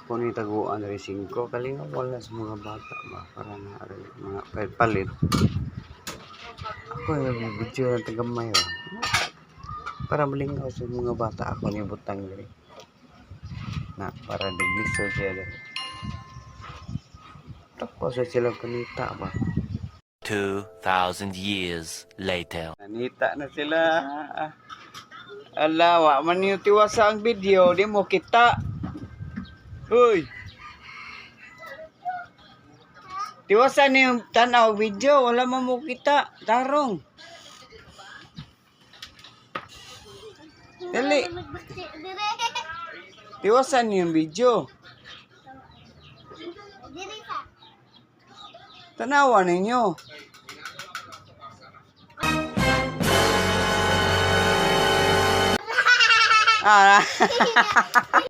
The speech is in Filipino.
ako ni taguan rin 5 kalinga wala sa mga bata ba para na rin mga palit. Ako yung video na tagamay ba. Para malingaw sa mga bata ako ni butang rin. Na para digliso siya rin. Tapos sila kanita ba. 2,000 years later. Nanita na sila. Ala, wa man yung tiwasa ang video, di mo kita. Hoy. Tiwasa ni yung tanaw video, wala man mo kita. Tarong. Dali. Tiwasa ni yung video. Tanawa ninyo. Ah.